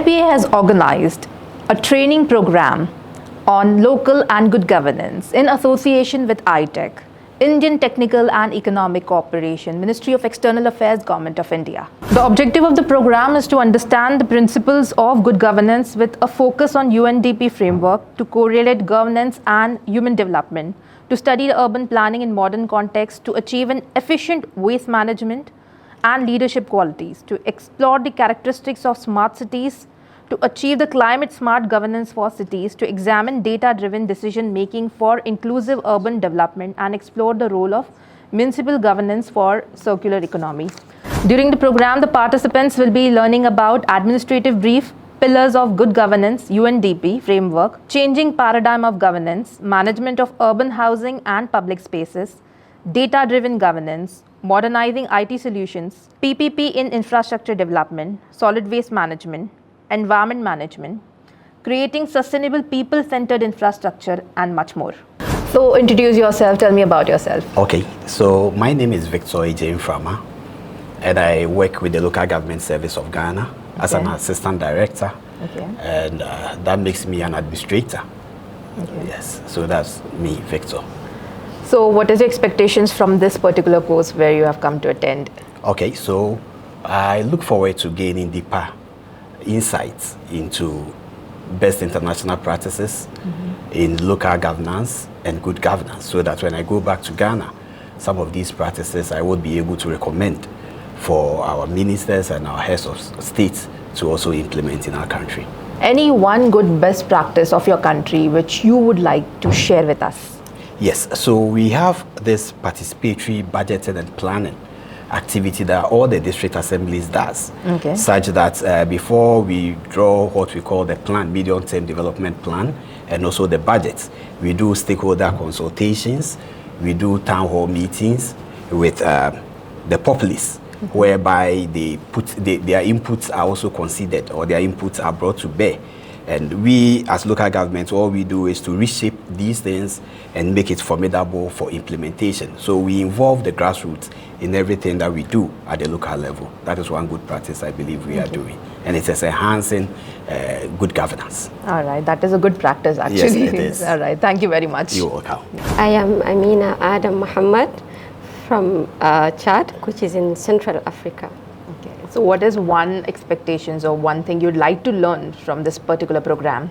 IIPA has organized a training program on local and good governance in association with ITEC, Indian Technical and Economic Cooperation, Ministry of External Affairs, Government of India. The objective of the program is to understand the principles of good governance with a focus on UNDP Framework to correlate governance and human development, to study the urban planning in modern context, to achieve an efficient waste management and leadership qualities, to explore the characteristics of smart cities, to achieve the climate smart governance for cities, to examine data-driven decision-making for inclusive urban development, and explore the role of municipal governance for circular economy. During the program, the participants will be learning about administrative brief, pillars of good governance, UNDP framework, changing paradigm of governance, management of urban housing and public spaces, data-driven governance, modernizing IT solutions, PPP in infrastructure development, solid waste management, environment management, creating sustainable people-centered infrastructure, and much more. So introduce yourself, tell me about yourself. Okay, so my name is Victor Ejim Frama, and I work with the Local Government Service of Ghana as an assistant director, and that makes me an administrator. Yes, so that's me, Victor. So what is your expectations from this particular course where you have come to attend? Okay, so I look forward to gaining deeper insights into best international practices in local governance and good governance, so that when I go back to Ghana, some of these practices I would be able to recommend for our ministers and our heads of states to also implement in our country. Any one good best practice of your country which you would like to share with us? Yes, so we have this participatory budgeting and planning activity that all the district assemblies does, such that before we draw what we call the plan, medium-term development plan, and also the budgets, we do stakeholder consultations, we do town hall meetings with the populace, whereby their inputs are also considered, or their inputs are brought to bear. And we, as local governments, all we do is to reshape these things and make it formidable for implementation. So we involve the grassroots in everything that we do at the local level. That is one good practice I believe we are doing. And it is enhancing good governance. All right, that is a good practice actually. Yes, it is. All right, thank you very much. You're welcome. I am Amina Adam Muhammad from Chad, which is in Central Africa. So what is one expectations or one thing you'd like to learn from this particular program?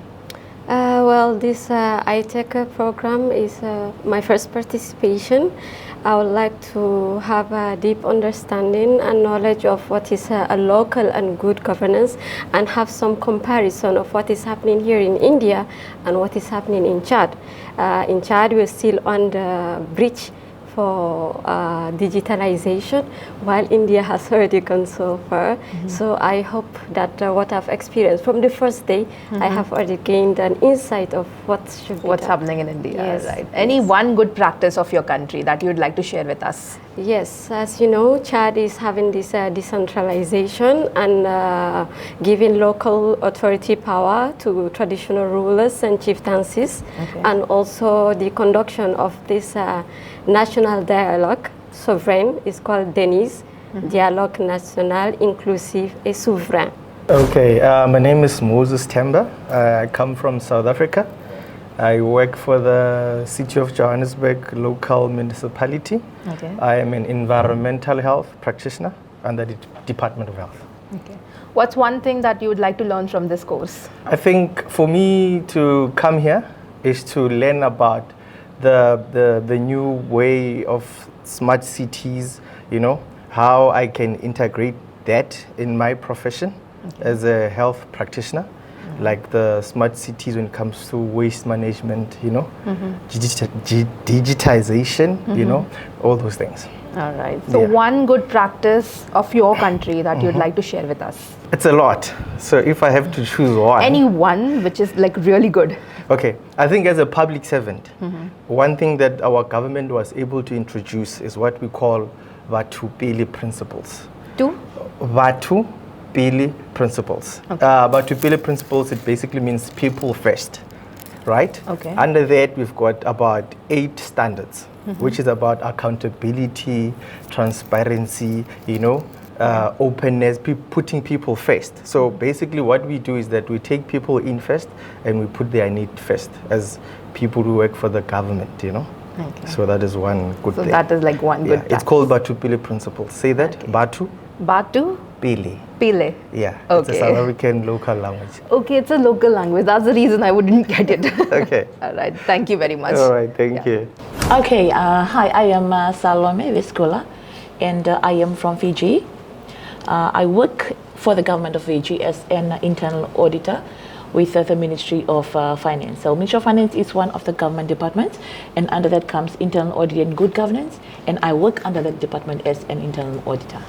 Well, this ITEC program is my first participation. I would like to have a deep understanding and knowledge of what is a local and good governance, and have some comparison of what is happening here in India and what is happening in Chad. In Chad, we're still on the bridge for digitalization, while India has already gone so far. So I hope that what I've experienced from the first day, I have already gained an insight of what's happening in India. Yes. Right. Any one good practice of your country that you'd like to share with us? Yes, as you know, Chad is having this decentralization and giving local authority power to traditional rulers and chieftaincies, and also the conduction of this national dialogue, sovereign, is called DENIS, Dialogue National Inclusive et Souverain. Okay, my name is Moses Temba. I come from South Africa. I work for the City of Johannesburg local municipality. I am an environmental health practitioner under the Department of Health. What's one thing that you would like to learn from this course? I think for me to come here is to learn about the new way of smart cities, you know, how I can integrate that in my profession as a health practitioner, like the smart cities when it comes to waste management, you know, digitization, you know, all those things. All right. So one good practice of your country that you'd like to share with us? It's a lot. So if I have to choose one. Any one which is like really good. Okay. I think as a public servant, one thing that our government was able to introduce is what we call Batho Pele principles. Batho Pele principles. Batho Pele principles, it basically means people first, right? Under that, we've got about 8 standards, which is about accountability, transparency, you know, openness, putting people first. So basically what we do is that we take people in first and we put their need first as people who work for the government, you know. Okay. So that is one good thing. So that is like one good It's called Batu Pile principle. Say that, Okay. Batu Batu Pile. Pile. Yeah, it's a Okay. South African local language. Okay, it's a local language. That's the reason I wouldn't get it. Okay. All right. Thank you very much. All right, thank you. Okay, hi, I am Salome Viscola, and I am from Fiji. I work for the government of Fiji as an internal auditor with the Ministry of Finance. So Ministry of Finance is one of the government departments, and under that comes internal audit and good governance, and I work under that department as an internal auditor.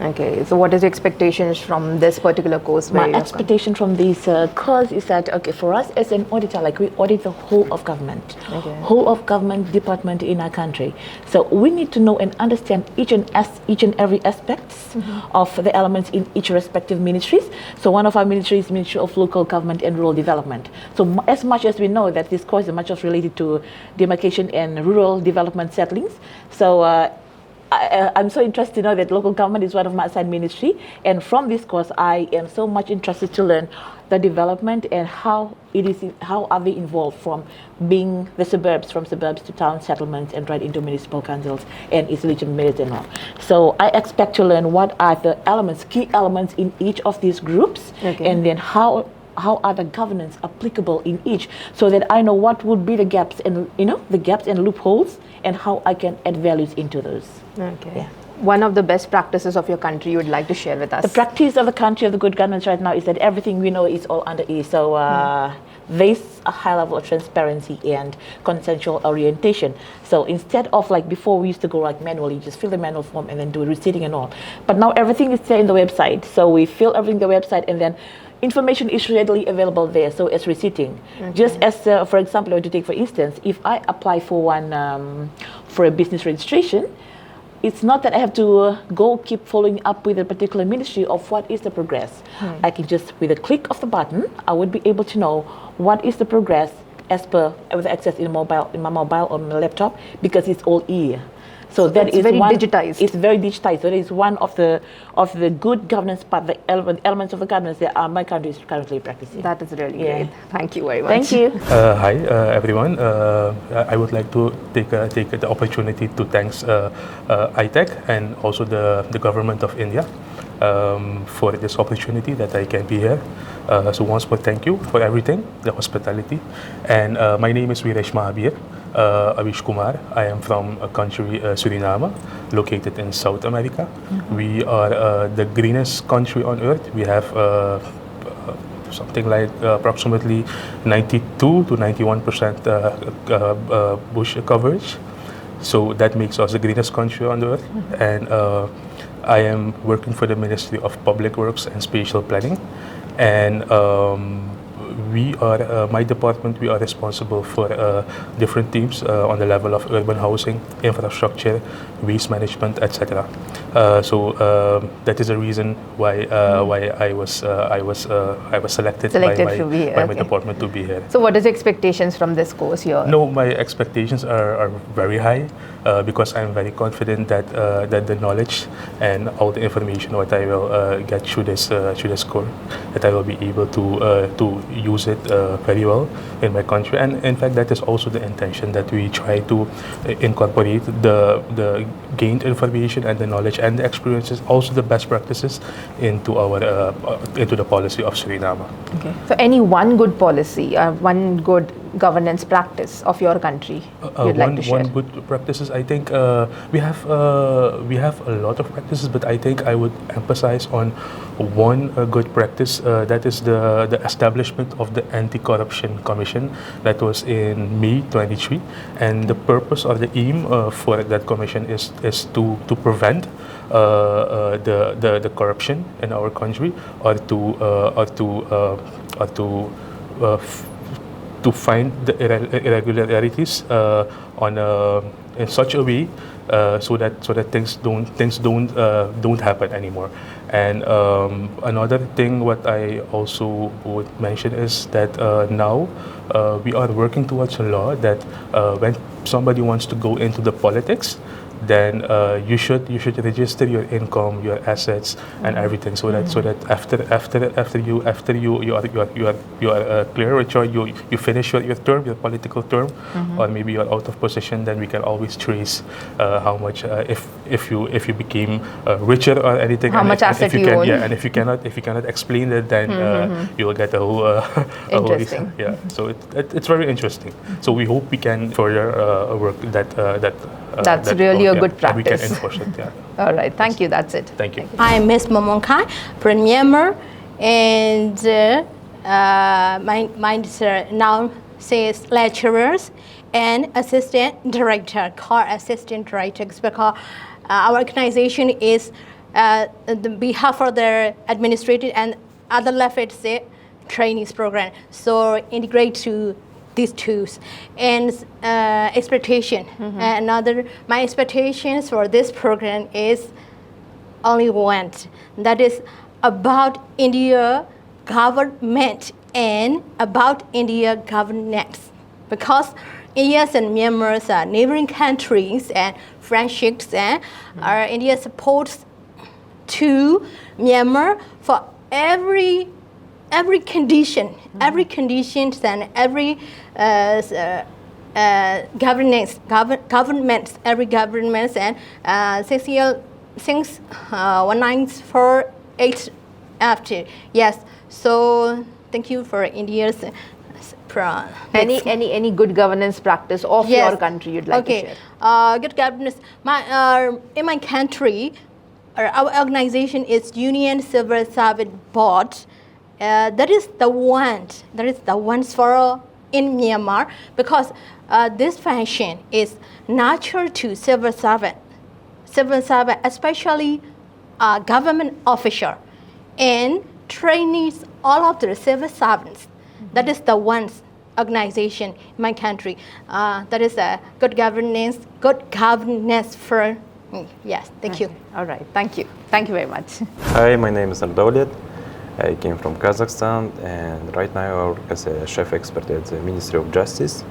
Okay, so what is your expectations from this particular course? where My you have expectation from this course is that, okay, for us as an auditor, like we audit the whole of government, whole of government department in our country. So we need to know and understand each and every aspects of the elements in each respective ministries. So one of our ministries is Ministry of Local Government and Rural Development. So as much as we know that this course is much of related to demarcation and rural development settlings. So I'm so interested to know that local government is one of my assigned ministry, and from this course I am so much interested to learn the development and how are they involved from being the suburbs, from suburbs to town settlements and right into municipal councils and its legitimate mayors and all. So I expect to learn what are the elements, key elements in each of these groups, and then how are the governance applicable in each, so that I know what would be the gaps and the gaps and loopholes, and how I can add values into those. Okay. Yeah. One of the best practices of your country you would like to share with us? The practice of the country of the good governance right now is that everything we know is all under E. So there's a high level of transparency and consensual orientation. So instead of like before we used to go like manually, just fill the manual form and then do receipting and all. But now everything is there in the website. So we fill everything in the website, and then information is readily available there, so as receipting. Just as, for example, to take for instance, if I apply for for a business registration, it's not that I have to go keep following up with a particular ministry of what is the progress. I can just, with a click of the button, I would be able to know what is the progress as per with access in my mobile or my laptop, because it's all E. So that it's is very one, digitized. It's very digitized. So that is one of the good governance part, the elements of the governance that my country is currently practicing. That is really great. Thank you very much. Thank you. Hi, everyone. I would like to take the opportunity to thank ITEC and also the government of India for this opportunity that I can be here. So once more, thank you for everything, the hospitality. And my name is Wiresh Mahabir Avish Kumar. I am from a country, Suriname, located in South America. We are the greenest country on earth. We have something like approximately 92 to 91% bush coverage. So that makes us the greenest country on earth. And I am working for the Ministry of Public Works and Spatial Planning. And we are, my department, we are responsible for different teams on the level of urban housing, infrastructure, waste management, etc. So that is the reason why I was selected by my department to be here. So what is your expectations from this course here? No, my expectations are very high because I'm very confident that that the knowledge and all the information what I will get through this course, that I will be able to use it very well in my country. And in fact, that is also the intention, that we try to incorporate the gained information and the knowledge and the experiences, also the best practices, into our into the policy of Suriname. Okay. So any one good policy, one good governance practice of your country you'd like to share? One good practices, I think we have a lot of practices, but I think I would emphasize on one good practice, that is the establishment of the Anti-Corruption Commission that was in May 23, and the purpose or the aim for that commission is to prevent the corruption in our country, or to find the irregularities in such a way so that things don't happen anymore. And another thing what I also would mention is that now we are working towards a law that when somebody wants to go into the politics, then you should register your income, your assets, and everything, so that after you are clear with you finish your term, your political term, or maybe you're out of position, then we can always trace how much if you became richer or anything. How much asset you own. Yeah, and if you cannot explain it, then you will get a whole interesting. Yeah, so it's very interesting. So we hope we can further work that's really a good practice. We can enforce it. Yeah. All right, thank you. That's it. Thank you. I'm Ms. Momonkai from Myanmar, and my now says lecturers and assistant director, core assistant directors, because our organization is the behalf of the administrative and other levels trainees program. So integrate to these tools and expectation. My expectations for this program is only one, that is about India government and about India governance, because India and Myanmar are neighboring countries and friendships, and India supports to Myanmar for every condition, every conditions and every governments, every governments, and since 1948 after. Yes. So thank you for India's. Any good governance practice of your country you'd like to share? Good governance. In my country, our organization is Union Civil Service Board. That is the one for in Myanmar, because this function is natural to civil servant, especially government official and trainees, all of the civil servants. That is the one organization in my country. That is a good governance for me. Yes, thank you. All right, thank you very much. Hi, my name is Ardaulet. I came from Kazakhstan, and right now I work as a chef expert at the Ministry of Justice.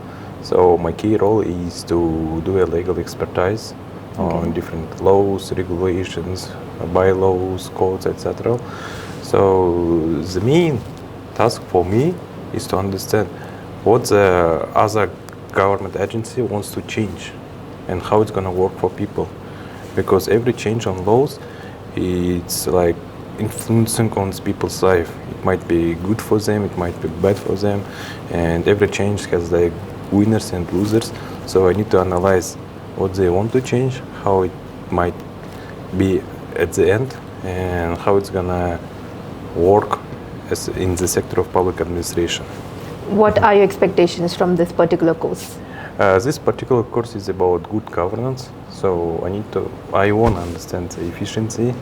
So my key role is to do a legal expertise on different laws, regulations, bylaws, codes, etc. So the main task for me is to understand what the other government agency wants to change and how it's going to work for people. Because every change on laws, it's like influencing on people's life. It might be good for them, it might be bad for them, and every change has like winners and losers. So I need to analyze what they want to change, how it might be at the end, and how it's gonna work as in the sector of public administration. What are your expectations from this particular course? This particular course is about good governance. So I want to understand the efficiency,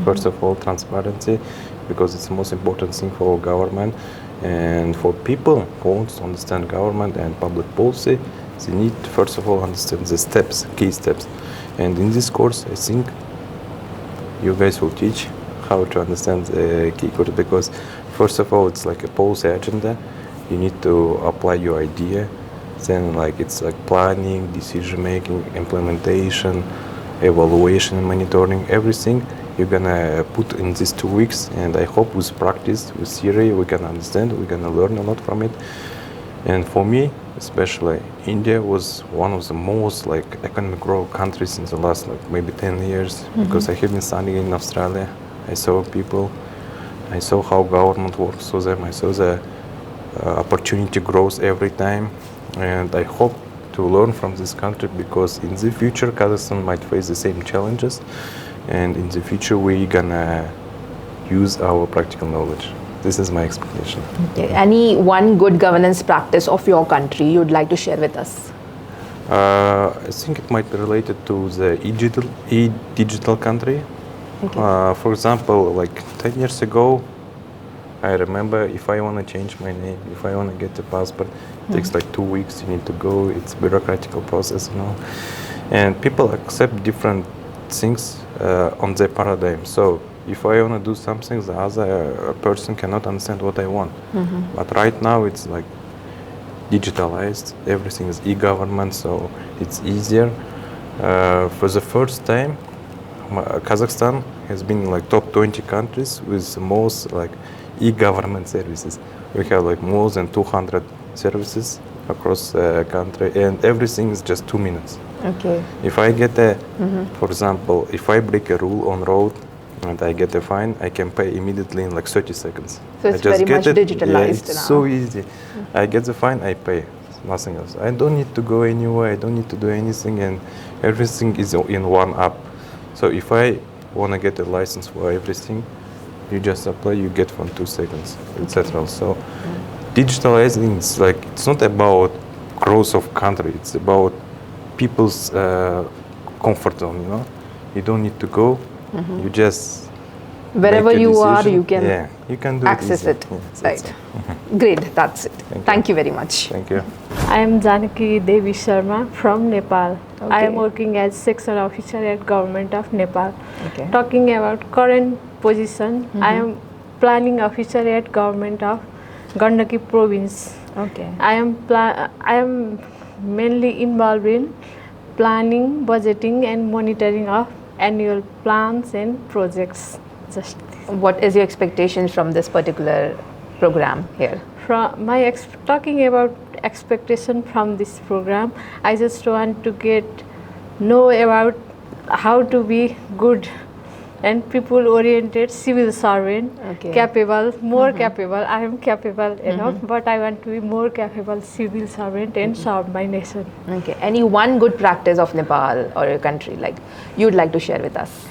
first of all, transparency, because it's the most important thing for government. And for people who want to understand government and public policy, they need to first of all understand the steps, key steps. And in this course, I think you guys will teach how to understand the key course, because first of all, it's like a policy agenda. You need to apply your idea. Then it's like planning, decision making, implementation, evaluation, monitoring, everything you're gonna put in these 2 weeks. And I hope with practice, with theory, we can understand, we're gonna learn a lot from it. And for me, especially, India was one of the most economic growth countries in the last maybe 10 years, because I have been studying in Australia. I saw people, I saw how government works for them, I saw the opportunity grows every time. And I hope to learn from this country, because in the future Kazakhstan might face the same challenges, and in the future we're gonna use our practical knowledge. This is my expectation. Okay. Any one good governance practice of your country you'd like to share with us? I think it might be related to the e-digital country. Okay. For example, 10 years ago, I remember if I want to change my name, if I want to get a passport, it takes 2 weeks, you need to go, it's a bureaucratic process, And people accept different things on their paradigm. So if I want to do something, the other person cannot understand what I want. But right now it's digitalized, everything is e-government, so it's easier. For the first time, Kazakhstan has been like top 20 countries with the most like e-government services. We have like more than 200 services across the country, and everything is just 2 minutes. Okay. If I get a, for example, if I break a rule on road and I get a fine, I can pay immediately in like 30 seconds. So it's very much digitalized yeah, it's now. so easy. I get the fine, I pay, nothing else. I don't need to go anywhere, I don't need to do anything, and everything is in one app. So if I want to get a license for everything, you just apply, you get from 2 seconds, etc. So digitalizing is like, it's not about growth of country, it's about people's comfort zone, you know. You don't need to go, you just wherever make a you are, decision. you can, yeah, you can do access it. it. Yes, Right. Great, that's it. Thank you very much. Thank you. I am Janaki Devi Sharma from Nepal. I am Okay. working as section officer at Government of Nepal. Okay. Talking about current position, I am planning officer at Government of Gandaki Province. Okay. I am mainly involved in planning, budgeting and monitoring of annual plans and projects. Just this. What is your expectation from this particular program here? From my talking about expectation from this program, I just want to know about how to be good and people oriented civil servant, Okay. capable, more capable. I am capable enough, but I want to be more capable civil servant and serve my nation. Okay. Any one good practice of Nepal or your country like you'd like to share with us?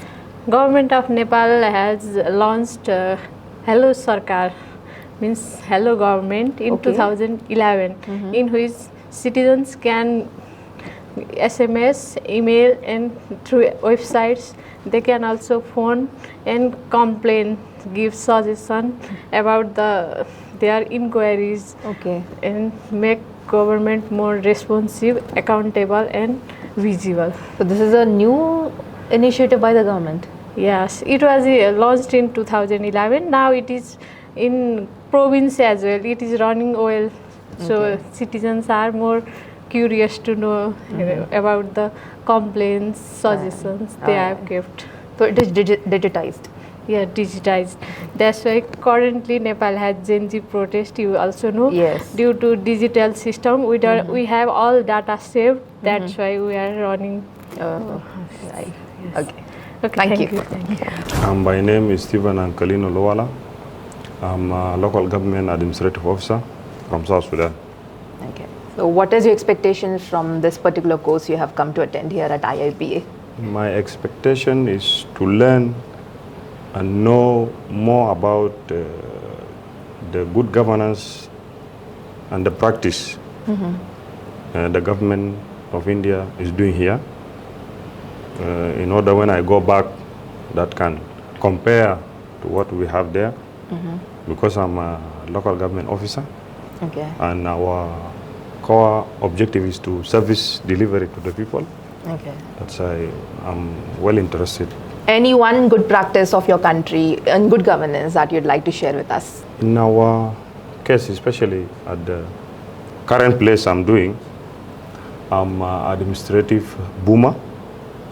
Government of Nepal has launched Hello Sarkar, means Hello Government in Okay. 2011, in which citizens can SMS, email and through websites. They can also phone and complain, give suggestion about their inquiries, Okay. and make government more responsive, accountable and visible. So this is a new initiative by the government. Yes, it was launched in 2011. Now it is in province as well. It is running well. So citizens are more curious to know about the complaints, suggestions they have kept. So it is digitized. Yeah, digitized. That's why currently Nepal has Gen Z protest, you also know. Yes. Due to digital system, we have all data saved. That's why we are running. Right. Okay. Okay, Thank you. Thank you. My name is Stephen Ankalino Lowala. I'm a local government administrative officer from South Sudan. Okay. So what is your expectation from this particular course you have come to attend here at IIPA? My expectation is to learn and know more about the good governance and the practice the government of India is doing here. In order when I go back, that can compare to what we have there, because I'm a local government officer, Okay. and our core objective is to service delivery to the people. Okay. That's why I'm well interested. Any one good practice of your country and good governance that you'd like to share with us? In our case, especially at the current place I'm doing, I'm administrative boomer,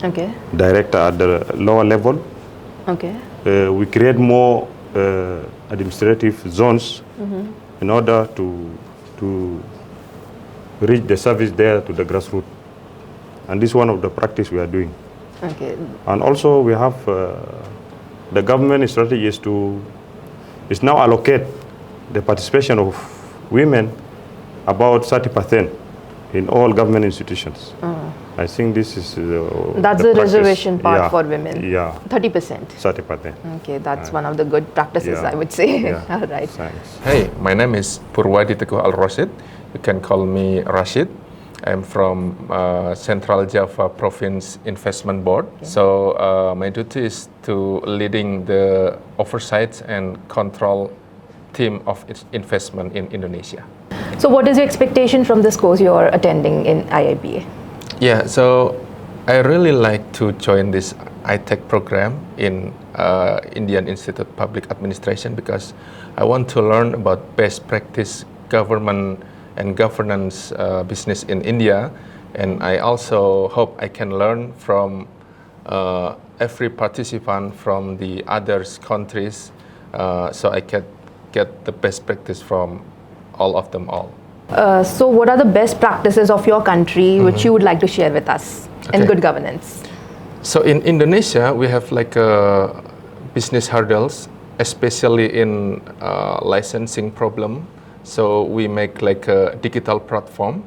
Okay. director at the lower level. Okay. We create more administrative zones in order to reach the service there to the grassroots. And this is one of the practice we are doing. Okay. And also we have the government strategy is now allocate the participation of women about 30% in all government institutions. I think this is That's the practice. reservation part Yeah, for women. Yeah, 30%. 30%. Okay, that's one of the good practices, Yeah. I would say. Yeah. All right. Thanks. Hey, my name is Purwadi Teguh Al-Rashid. You can call me Rashid. I'm from Central Java Province Investment Board. Okay. So my duty is to leading the oversight and control team of its investment in Indonesia. So what is your expectation from this course you're attending in IIPA? Yeah, so I really like to join this ITEC program in Indian Institute of Public Administration because I want to learn about best practice government and governance business in India And I also hope I can learn from every participant from the other countries, so I can get the best practice from all of them all. So what are the best practices of your country which you would like to share with us in good governance? So in Indonesia, we have like business hurdles, especially in licensing problem. So we make like a digital platform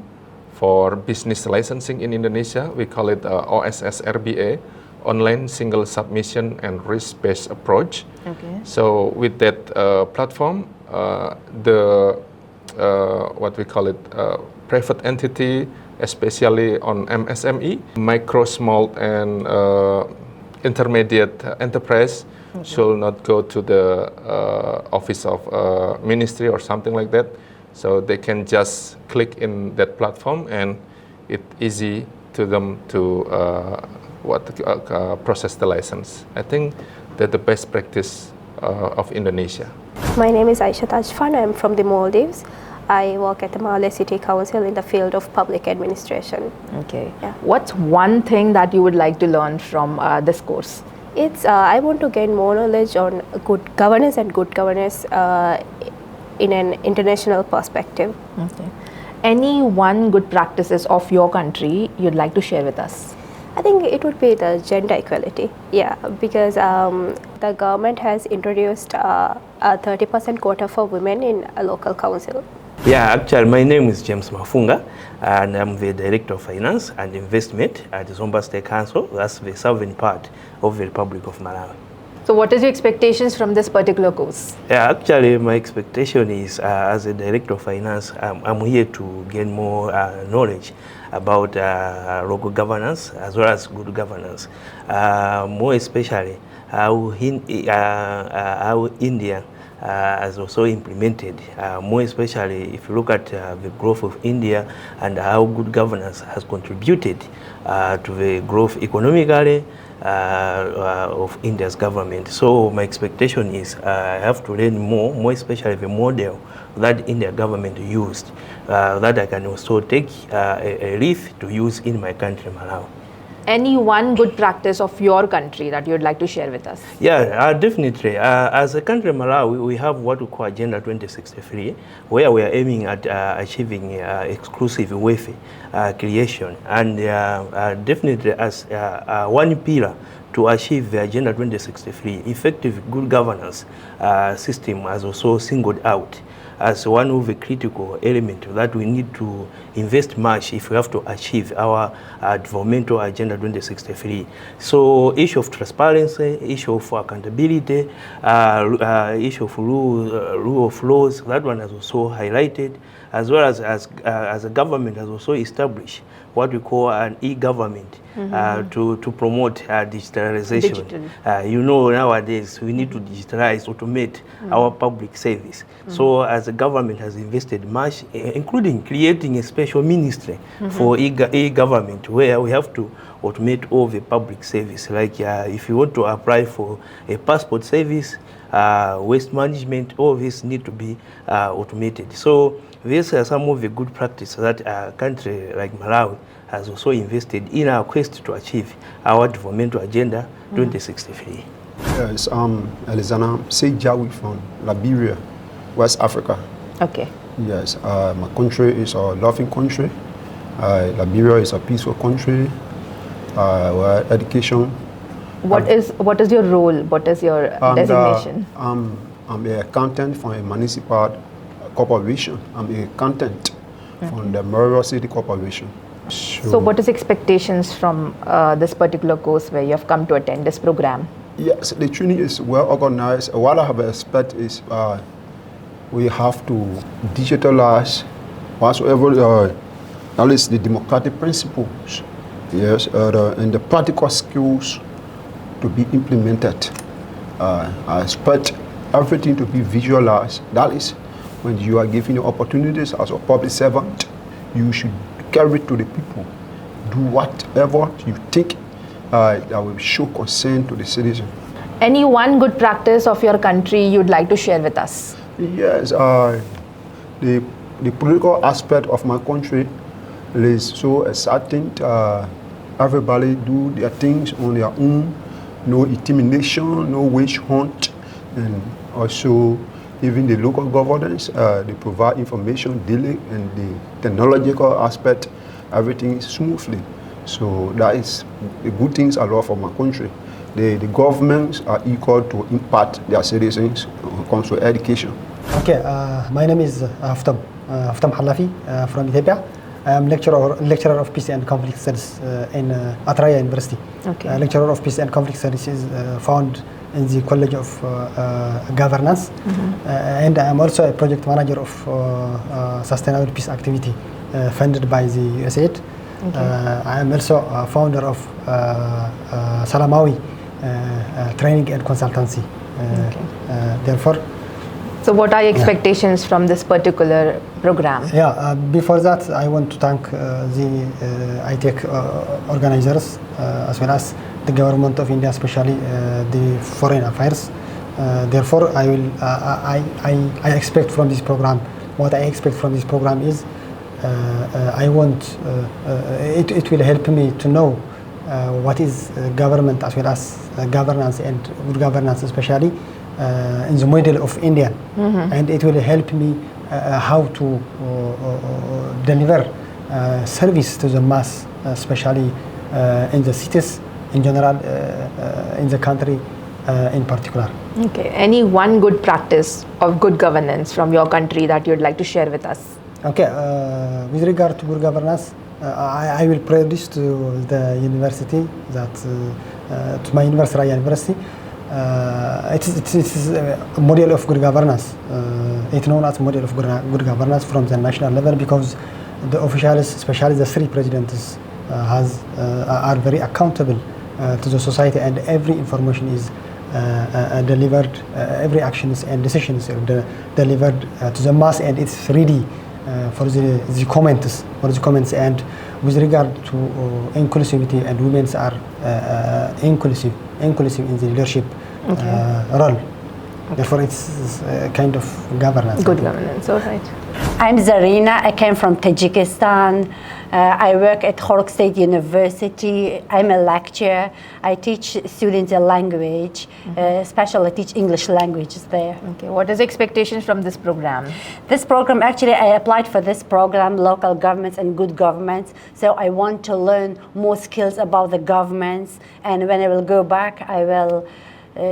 for business licensing in Indonesia. We call it OSS RBA, Online Single Submission and Risk-Based Approach. Okay. So with that platform, the what we call it private entity, especially on MSME, micro, small, and intermediate enterprise, should not go to the office of ministry or something like that. So they can just click in that platform, and it's easy to them to process the license. I think that's the best practice of Indonesia. My name is Aisha Tajfan. I'm from the Maldives. I work at the Malé City Council in the field of public administration. Okay. Yeah. What's one thing that you would like to learn from this course? It's I want to gain more knowledge on good governance and good governance in an international perspective. Okay. Any one good practices of your country you'd like to share with us? I think it would be the gender equality. Yeah, because the government has introduced a 30% quota for women in a local council. Yeah, actually, my name is James Mafunga, and I'm the Director of Finance and Investment at the Zomba State Council. That's the southern part of the Republic of Malawi. So what is your expectations from this particular course? Yeah, actually, my expectation is, as a Director of Finance, I'm here to gain more knowledge about local governance as well as good governance. More especially, how India has also implemented, more especially if you look at the growth of India and how good governance has contributed to the growth economically of India's government. So my expectation is I have to learn more especially the model that India government used, that I can also take a leaf to use in my country, Malawi. Any one good practice of your country that you'd like to share with us? Yeah, definitely. As a country, Malawi, we have what we call Agenda 2063, where we are aiming at achieving exclusive wealth creation. And definitely as one pillar to achieve the Agenda 2063, effective good governance system has also singled out as one of the critical elements that we need to invest much if we have to achieve our developmental Agenda 2063. So issue of transparency, issue of accountability, issue of rule of laws, that one has also highlighted, as well as a government has also established what we call an e-government to promote digitalization. You know, nowadays we need to digitalize, automate our public service. So as the government has invested much, including creating a special ministry for e-government, where we have to automate all the public service. Like if you want to apply for a passport service, waste management, all this need to be automated. So these are some of the good practices that a country like Malawi has also invested in our quest to achieve our developmental agenda 2063. Yes, Elizana Sejawi from Liberia, West Africa. Okay. Yes, my country is a loving country. Liberia is a peaceful country. Where education. What is your role? What is your designation? I'm an accountant for a municipal corporation. I'm an accountant from the Moro City Corporation. So what is expectations from this particular course where you have come to attend this program? Yes, the training is well organized. What I have expect is we have to digitalize whatsoever that is the democratic principles. Yes, and the practical skills to be implemented. I expect everything to be visualized. That is, when you are given opportunities as a public servant, you should carry it to the people. Do whatever you think that will show concern to the citizen. Any one good practice of your country you'd like to share with us? Yes, the political aspect of my country It is so exciting. Everybody do their things on their own. No intimidation, no witch hunt, and also even the local governance, they provide information daily, and the technological aspect, everything is smoothly. So that is the good things a lot for my country. The governments are equal to impact their citizens when it comes to education. Okay, my name is Haftam Halafi from Ethiopia. I am lecturer of Peace and Conflict Studies in Atraya University. Okay. Lecturer of Peace and Conflict Studies is found in the College of Governance, and I am also a project manager of Sustainable Peace Activity funded by the USAID. Okay. I am also a founder of Salamawi Training and Consultancy. Therefore, so what are your expectations from this particular program? Yeah, before that, I want to thank the ITEC organizers as well as the government of India, especially the Foreign Affairs. Therefore, I expect from this program, what I expect from this program is I want, it will help me to know what is government as well as governance and good governance, especially in the model of India. And it will help me how to deliver service to the mass, especially in the cities in general, in the country in particular. Okay. Any one good practice of good governance from your country that you'd like to share with us? Okay. With regard to good governance, I will produce to the university that to my university, Raya University. It is a model of good governance. It's known as model of good governance from the national level because the officials, especially the three presidents, are very accountable to the society, and every information is delivered, every actions and decisions are delivered to the mass, and it's ready for the comments. And with regard to inclusivity, and women are inclusive in the leadership role. Therefore, it's a kind of governance. Good governance, all right. I'm Zarina. I came from Tajikistan. I work at Khorog State University. I'm a lecturer. I teach students a language, especially I teach English languages there. Okay. What is the expectations from this program? This program, actually, I applied for this program, local governments and good governments. So I want to learn more skills about the governments. And when I will go back, I will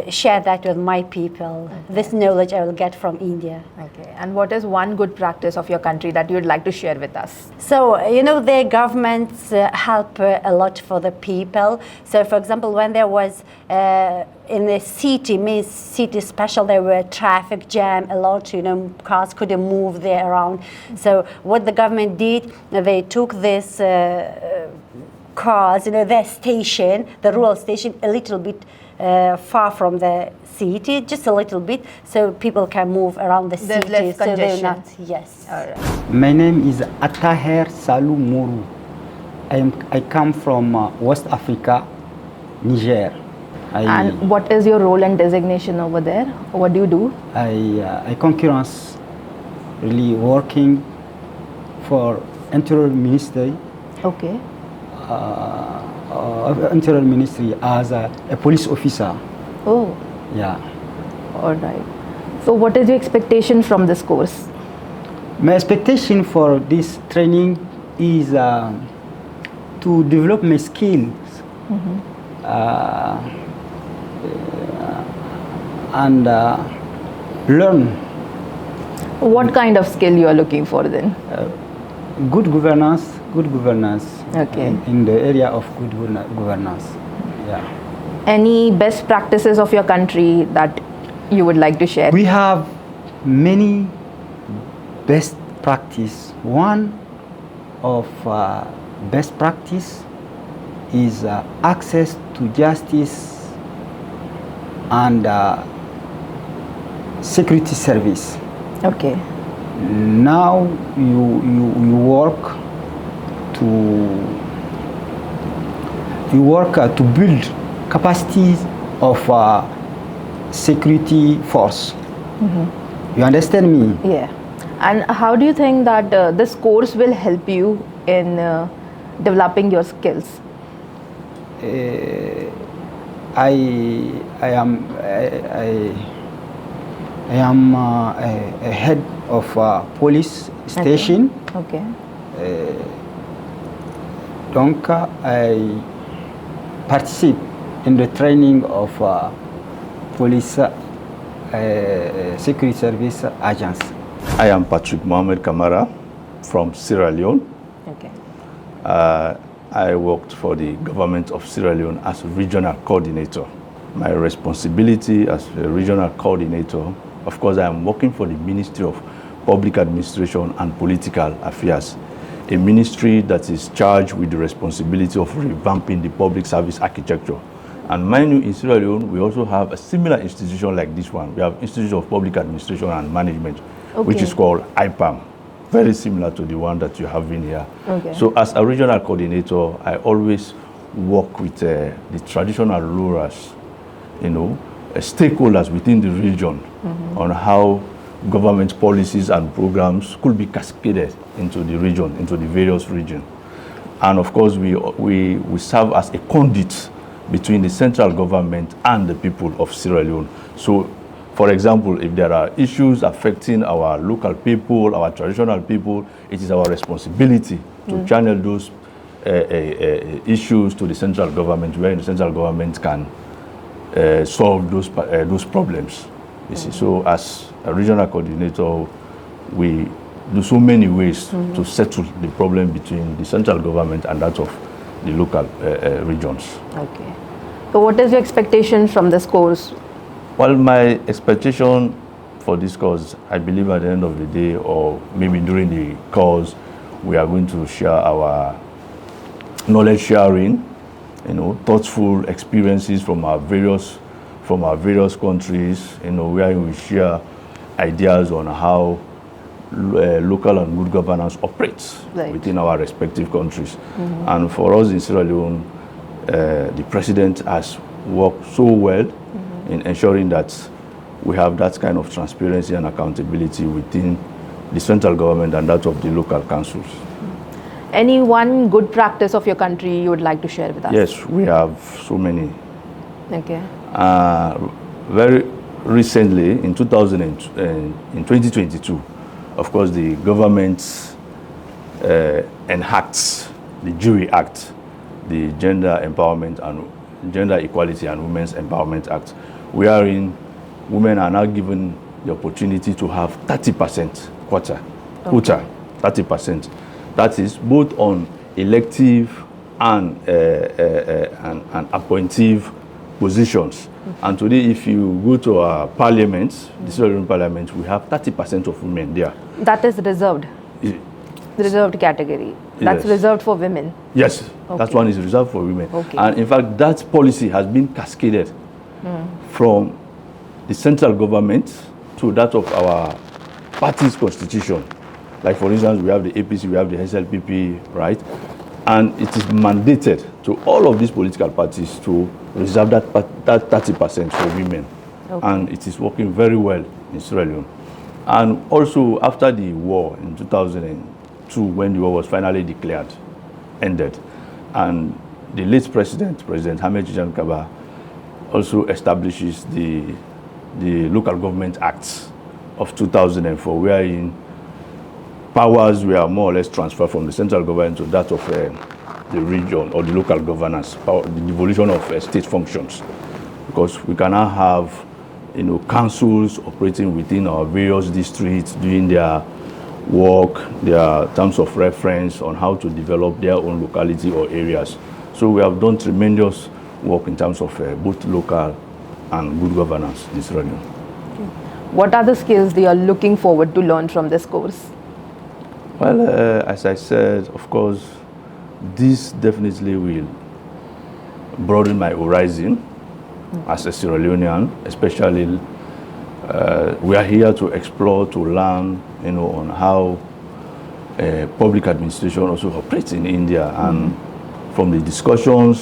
share that with my people. This knowledge I will get from India. Okay. And what is one good practice of your country that you'd like to share with us? So, their governments help a lot for the people. So, for example, when there was in the city special, there were traffic jam, a lot, cars couldn't move there around. So what the government did, they took this cars, their station, the rural station, a little bit far from the city, just a little bit, so people can move around the city. Less so congestion. they're not, yes. All right. My name is Ataher Salou Mourou. I come from West Africa, Niger. And what is your role and designation over there? What do you do? I concurrence really working for Interior Ministry. Okay. Interior Ministry as a police officer. Oh. Yeah. All right. So what is your expectation from this course? My expectation for this training is to develop my skills and learn. What kind of skill you are looking for then? Good governance. Okay. In the area of good governance. Yeah. Any best practices of your country that you would like to share? We have many best practice. One of best practice is access to justice and security service. Okay. Now you work to build capacities of security force. You understand me? Yeah. And how do you think that this course will help you in developing your skills? I am a head of a police station. Okay. Donc I participate in the training of police security service agents. I am Patrick Mohamed Kamara from Sierra Leone. Okay. I worked for the government of Sierra Leone as a regional coordinator. My responsibility as a regional coordinator, of course, I am working for the Ministry of Public Administration and Political Affairs, a ministry that is charged with the responsibility of revamping the public service architecture. And mind you, in Sierra Leone, we also have a similar institution like this one. We have Institute of Public Administration and Management, which is called IIPA, very similar to the one that you have in here. Okay. So as a regional coordinator, I always work with the traditional rulers, stakeholders within the region on how government policies and programs could be cascaded into the region, into the various regions. And of course, we serve as a conduit between the central government and the people of Sierra Leone. So, for example, if there are issues affecting our local people, our traditional people, it is our responsibility to channel those issues to the central government, where the central government can solve those problems. You see, so as a regional coordinator, we do so many ways to settle the problem between the central government and that of the local regions. Okay. So what is your expectation from this course? Well, my expectation for this course, I believe at the end of the day, or maybe during the course, we are going to share our knowledge sharing, thoughtful experiences from our various countries, where we share ideas on how local and good governance operates within our respective countries. And for us in Sierra Leone, the president has worked so well in ensuring that we have that kind of transparency and accountability within the central government and that of the local councils. Any one good practice of your country you would like to share with us? Yes, we have so many. Okay. Very recently, in 2022, of course, the government enacts the Jury Act, the Gender Empowerment and Gender Equality and Women's Empowerment Act, wherein women are now given the opportunity to have 30% quota, 30%. That is both on elective and appointive positions. And today, if you go to our parliament, the Sierra Leone parliament, we have 30% of women there. That is reserved? The reserved category? That's reserved for women? Yes, that one is reserved for women. Okay. And in fact, that policy has been cascaded from the central government to that of our party's constitution. Like for instance, we have the APC, we have the SLPP, right? And it is mandated to all of these political parties to reserve that 30% for women. Okay. And it is working very well in Sierra Leone. And also after the war in 2002, when the war was finally declared, ended, and the late President Hamed Kaba, also establishes the Local Government Acts of 2004, wherein powers were more or less transferred from the central government to that of the region or the local governance, the devolution of state functions. Because we can now have, councils operating within our various districts, doing their work, their terms of reference on how to develop their own locality or areas. So we have done tremendous work in terms of both local and good governance in Sierra Leone. What are the skills they are looking forward to learn from this course? Well, as I said, of course, this definitely will broaden my horizon as a Sierra Leonean, especially we are here to explore, to learn, on how public administration also operates in India. And from the discussions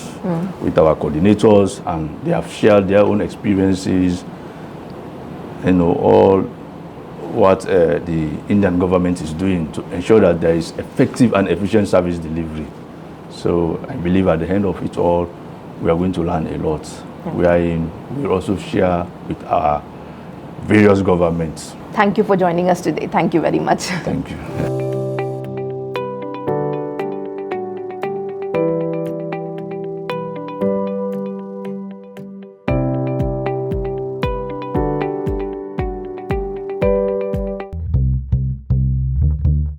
with our coordinators, and they have shared their own experiences, all what the Indian government is doing to ensure that there is effective and efficient service delivery. So I believe at the end of it all, we are going to learn a lot. We'll also share with our various governments. Thank you for joining us today. Thank you very much. Thank you.